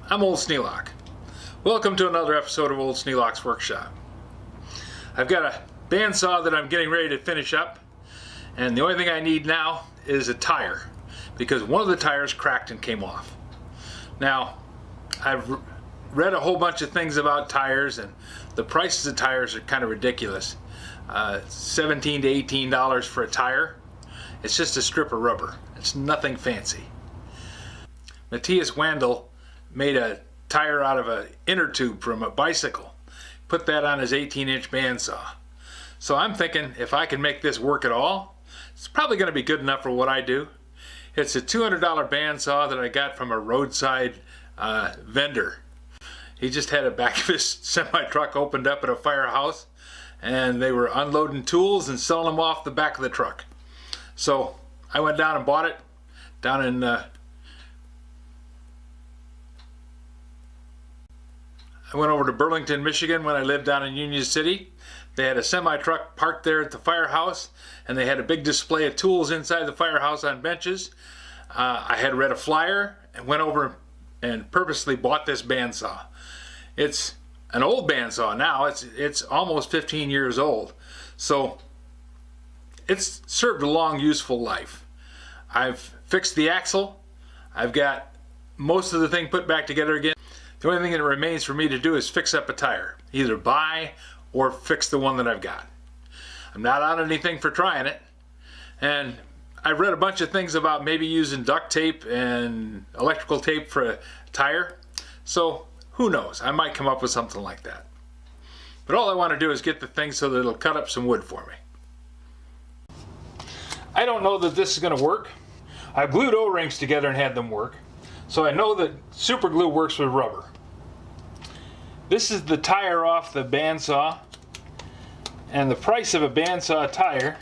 I'm Old Sneelock. Welcome to another episode of Old Sneelock's Workshop. I've got a bandsaw that I'm getting ready to finish up, and the only thing I need now is a tire, because one of the tires cracked and came off. Now, I've read a whole bunch of things about tires, and the prices of tires are kind of ridiculous. $17 to $18 for a tire. It's just a strip of rubber. It's nothing fancy. Matthias Wandel made a tire out of an inner tube from a bicycle. Put that on his 18-inch bandsaw. So I'm thinking if I can make this work at all, it's probably going to be good enough for what I do. It's a $200 bandsaw that I got from a roadside vendor. He just had the back of his semi-truck opened up at a firehouse, and they were unloading tools and selling them off the back of the truck. So I went down and bought it down in I went over to Burlington, Michigan when I lived down in Union City. They had a semi-truck parked there at the firehouse, and they had a big display of tools inside the firehouse on benches. I had read a flyer and went over and purposely bought this bandsaw. It's an old bandsaw now. It's almost 15 years old. So it's served a long, useful life. I've fixed the axle. I've got most of the thing put back together again. The only thing that remains for me to do is fix up a tire. Either buy or fix the one that I've got. I'm not on anything for trying it. And I've read a bunch of things about maybe using duct tape and electrical tape for a tire. So who knows? I might come up with something like that. But all I want to do is get the thing so that it'll cut up some wood for me. I don't know that this is going to work. I glued O-rings together and had them work. So I know that super glue works with rubber. This is the tire off the bandsaw. And the price of a bandsaw tire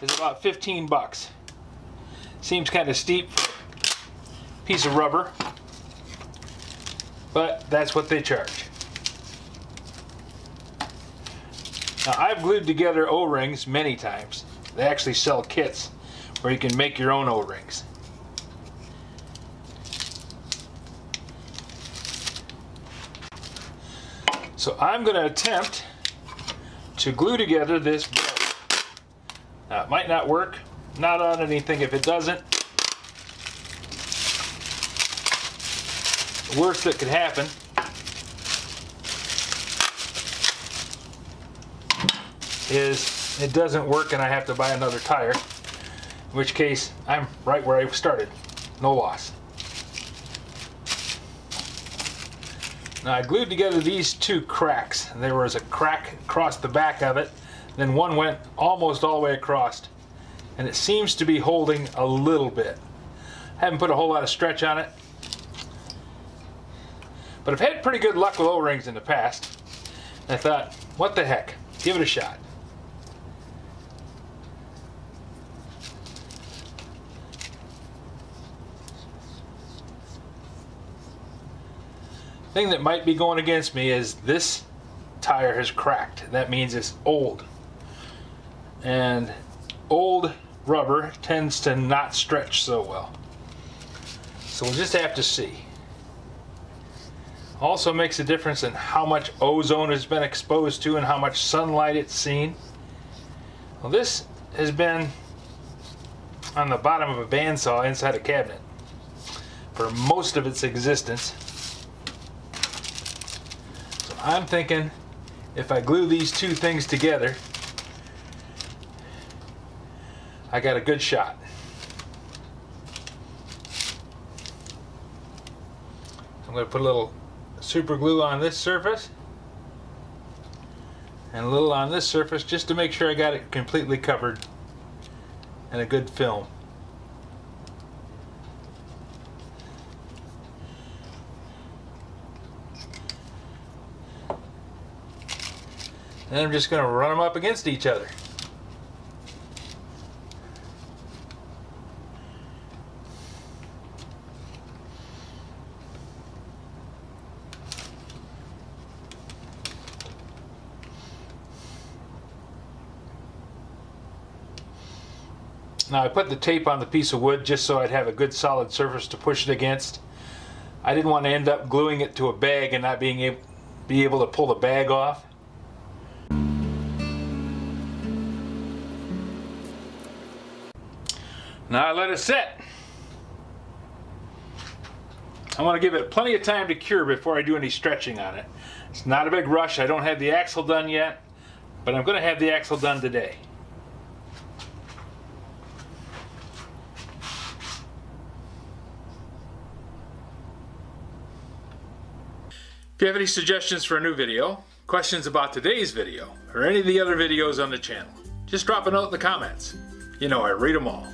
is about 15 bucks. Seems kind of steep for a piece of rubber, but that's what they charge. Now, I've glued together O-rings many times. They actually sell kits where you can make your own O-rings. So I'm going to attempt to glue together this bolt. Now, it might not work, not on anything if it doesn't. The worst that could happen is it doesn't work and I have to buy another tire, in which case I'm right where I started. No loss. Now, I glued together these two cracks. There was a crack across the back of it, then one went almost all the way across, and it seems to be holding a little bit. Haven't put a whole lot of stretch on it, but I've had pretty good luck with O-rings in the past. And I thought, what the heck, give it a shot. Thing that might be going against me is this tire has cracked. That means it's old. And old rubber tends to not stretch so well. So we'll just have to see. Also makes a difference in how much ozone has been exposed to and how much sunlight it's seen. Well, this has been on the bottom of a bandsaw inside a cabinet for most of its existence. I'm thinking if I glue these two things together, I got a good shot. I'm going to put a little super glue on this surface and a little on this surface just to make sure I got it completely covered and a good film. And I'm just going to run them up against each other. Now I put the tape on the piece of wood just so I'd have a good solid surface to push it against. I didn't want to end up gluing it to a bag and not be able to pull the bag off. Now I let it set. I want to give it plenty of time to cure before I do any stretching on it. It's not a big rush. I don't have the axle done yet, but I'm going to have the axle done today. If you have any suggestions for a new video, questions about today's video, or any of the other videos on the channel, just drop a note in the comments. You know I read them all.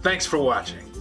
Thanks for watching.